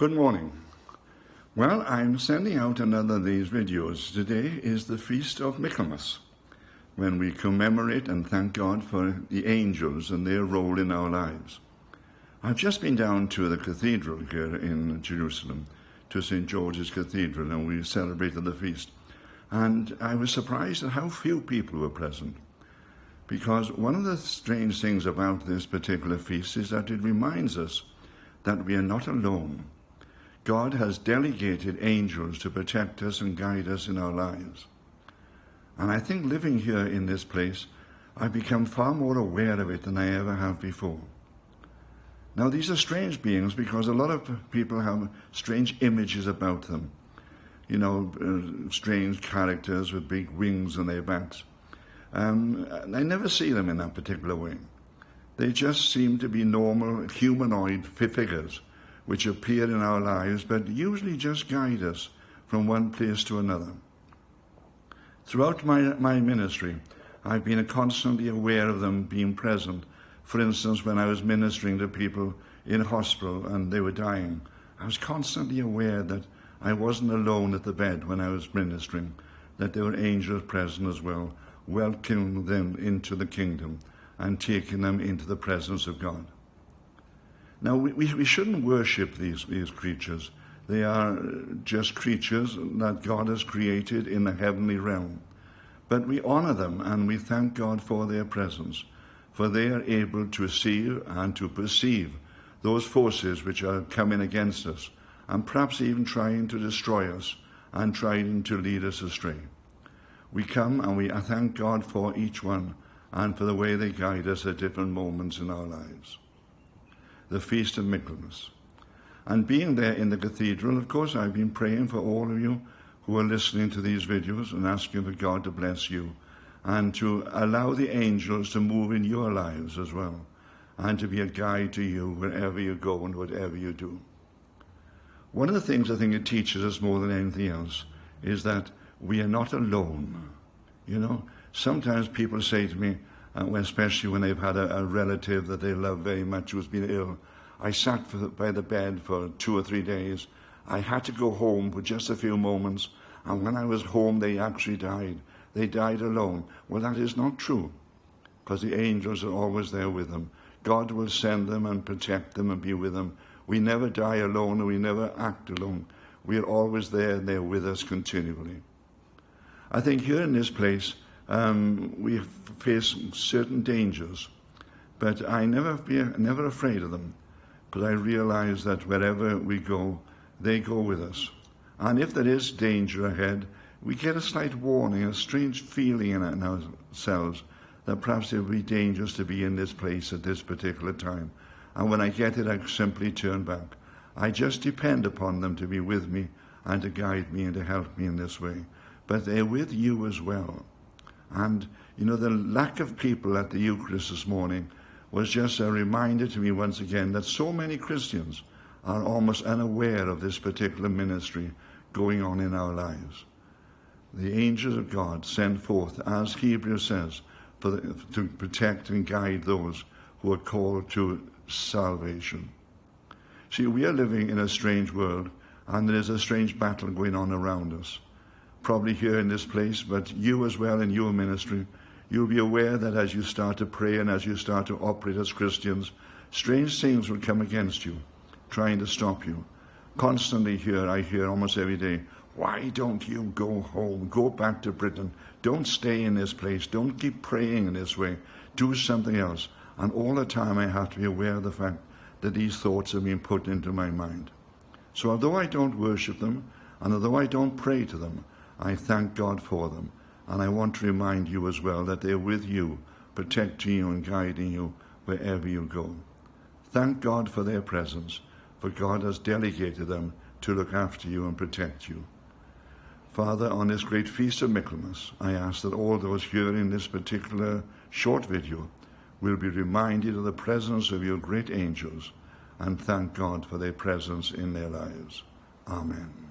Good morning. Well, I'm sending out another of these videos. Today is the Feast of Michaelmas, when we commemorate and thank God for the angels and their role in our lives. I've just been down to the cathedral here in Jerusalem, to St. George's Cathedral, and we celebrated the feast. And I was surprised at how few people were present, because one of the strange things about this particular feast is that it reminds us that we are not alone. God has delegated angels to protect us and guide us in our lives. And I think living here in this place, I've become far more aware of it than I ever have before. Now, these are strange beings because a lot of people have strange images about them. You know, strange characters with big wings on their backs. I never see them in that particular way. They just seem to be normal humanoid figures which appear in our lives, but usually just guide us from one place to another. Throughout my ministry, I've been constantly aware of them being present. For instance, when I was ministering to people in hospital and they were dying, I was constantly aware that I wasn't alone at the bed when I was ministering, that there were angels present as well, welcoming them into the kingdom and taking them into the presence of God. Now, we shouldn't worship these creatures. They are just creatures that God has created in the heavenly realm. But we honor them and we thank God for their presence, for they are able to see and to perceive those forces which are coming against us and perhaps even trying to destroy us and trying to lead us astray. We come and I thank God for each one and for the way they guide us at different moments in our lives. The Feast of Michaelmas. And being there in the cathedral, of course, I've been praying for all of you who are listening to these videos and asking for God to bless you and to allow the angels to move in your lives as well and to be a guide to you wherever you go and whatever you do. One of the things I think it teaches us more than anything else is that we are not alone. You know, sometimes people say to me, especially when they've had a relative that they love very much who's been ill, I sat by the bed for 2 or 3 days. I had to go home for just a few moments, and when I was home, they actually died. They died alone. Well, that is not true, because the angels are always there with them. God will send them and protect them and be with them. We never die alone, and we never act alone. We are always there, and they're with us continually. I think here in this place, we face certain dangers, but I never afraid of them, because I realize that wherever we go, they go with us. And if there is danger ahead, we get a slight warning, a strange feeling in ourselves that perhaps it would be dangerous to be in this place at this particular time. And when I get it, I simply turn back. I just depend upon them to be with me and to guide me and to help me in this way. But they're with you as well. And, you know, the lack of people at the Eucharist this morning was just a reminder to me once again that so many Christians are almost unaware of this particular ministry going on in our lives. The angels of God sent forth, as Hebrews says, to protect and guide those who are called to salvation. See, we are living in a strange world, and there is a strange battle going on around us. Probably here in this place, but you as well in your ministry, you'll be aware that as you start to pray and as you start to operate as Christians, strange things will come against you, trying to stop you. Constantly here, I hear almost every day, why don't you go home? Go back to Britain. Don't stay in this place. Don't keep praying in this way. Do something else. And all the time I have to be aware of the fact that these thoughts have been put into my mind. So although I don't worship them, and although I don't pray to them, I thank God for them. And I want to remind you as well that they're with you, protecting you and guiding you wherever you go. Thank God for their presence, for God has delegated them to look after you and protect you. Father, on this great feast of Michaelmas, I ask that all those hearing this particular short video will be reminded of the presence of your great angels and thank God for their presence in their lives. Amen.